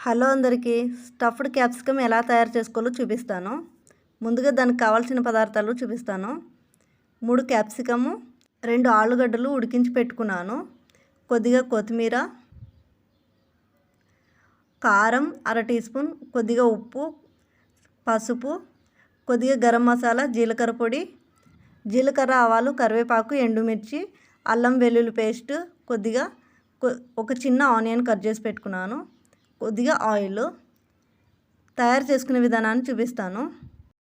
Hello అందరికీ, stuffed capsicum ఎలా తయారు చేసుకోవాలో చూపిస్తాను. ముందుగా దానికి కావాల్సిన పదార్థాలు చూపిస్తాను. 3 క్యాప్సికము, 2 ఆలుగడ్డలు ఉడికించి పెట్టుకున్నాను, కొద్దిగా కొత్తిమీర, కారం 1/2 టీ స్పూన్, కొద్దిగా ఉప్పు, పసుపు, కొద్దిగా గరం మసాలా, జీలకర్ర పొడి, జీలకర్ర, ఆవాలు, కరివేపాకు, ఎండుమిర్చి, అల్లం వెల్లుల్లి పేస్ట్, కొద్దిగా ఒక చిన్న ఆనియన్ కట్ చేసి పెట్టుకున్నాను, కొద్దిగా ఆయిల్. తయారు చేసుకునే విధానాన్ని చూపిస్తాను.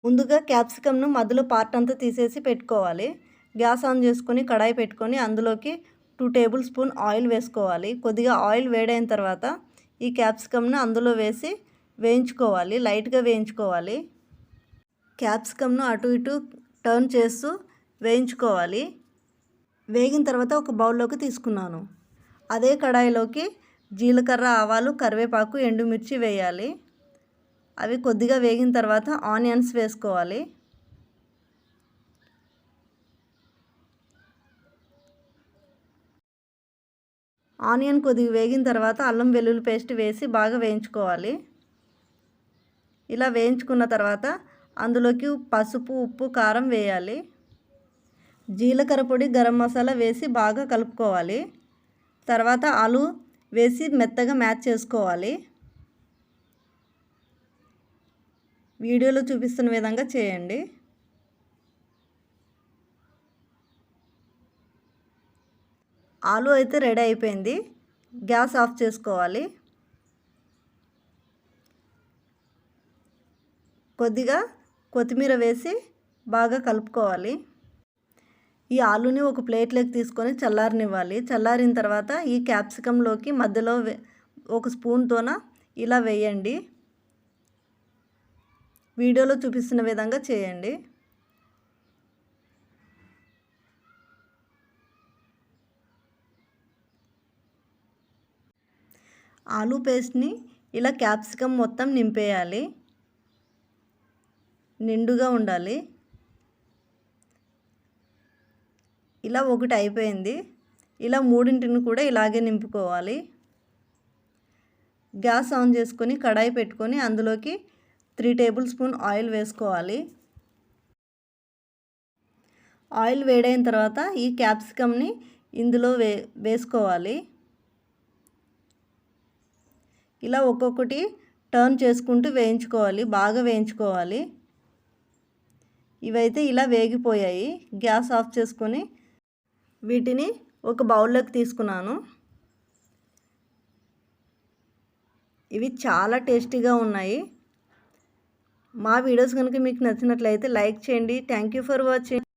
ముందుగా క్యాప్సికమ్ను మధ్యలో పార్ట్ అంతా తీసేసి పెట్టుకోవాలి. గ్యాస్ ఆన్ చేసుకొని కడాయి పెట్టుకొని అందులోకి 2 టేబుల్ స్పూన్ ఆయిల్ వేసుకోవాలి. కొద్దిగా ఆయిల్ వేడైన తర్వాత ఈ క్యాప్సికమ్ను అందులో వేసి వేయించుకోవాలి, లైట్గా వేయించుకోవాలి. క్యాప్సికమ్ను అటు ఇటు టర్న్ చేస్తూ వేయించుకోవాలి. వేగిన తర్వాత ఒక బౌల్లోకి తీసుకున్నాను. అదే కడాయిలోకి జీలకర్ర, ఆవాలు, కరివేపాకు, ఎండుమిర్చి వేయాలి. అవి కొద్దిగా వేగిన తర్వాత ఆనియన్స్ వేసుకోవాలి. ఆనియన్ కొద్దిగా వేగిన తర్వాత అల్లం వెల్లుల్లి పేస్ట్ వేసి బాగా వేయించుకోవాలి. ఇలా వేయించుకున్న తర్వాత అందులోకి పసుపు, ఉప్పు, కారం వేయాలి. జీలకర్ర పొడి, గరం మసాలా వేసి బాగా కలుపుకోవాలి. తర్వాత ఆలు వేసి మెత్తగా మ్యాచ్ చేసుకోవాలి. వీడియోలో చూపిస్తున్న విధంగా చేయండి. ఆలు అయితే రెడీ అయిపోయింది. గ్యాస్ ఆఫ్ చేసుకోవాలి. కొద్దిగా కొత్తిమీర వేసి బాగా కలుపుకోవాలి. ఈ ఆలుని ఒక ప్లేట్లోకి తీసుకొని చల్లారనివ్వాలి. చల్లారిన తర్వాత ఈ క్యాప్సికంలోకి మధ్యలో ఒక స్పూన్తోన ఇలా వేయండి. వీడియోలో చూపిస్తున్న విధంగా చేయండి. ఆలు పేస్ట్ని ఇలా క్యాప్సికమ్ మొత్తం నింపేయాలి. నిండుగా ఉండాలి. ఇలా ఒకటి అయిపోయింది. ఇలా మూడింటిని కూడా ఇలాగే నింపుకోవాలి. గ్యాస్ ఆన్ చేసుకొని కడాయి పెట్టుకొని అందులోకి 3 టేబుల్ స్పూన్ ఆయిల్ వేసుకోవాలి. ఆయిల్ వేడైన తర్వాత ఈ క్యాప్సికమ్ని ఇందులో వేసుకోవాలి. ఇలా ఒక్కొక్కటి టర్న్ చేసుకుంటూ వేయించుకోవాలి, బాగా వేయించుకోవాలి. ఇవైతే ఇలా వేగిపోయాయి. గ్యాస్ ఆఫ్ చేసుకొని వీటిని ఒక బౌల్లోకి తీసుకున్నాను. ఇవి చాలా టేస్టీగా ఉన్నాయి. మా వీడియోస్ కనుక మీకు నచ్చినట్లయితే లైక్ చేయండి. Thank you for watching.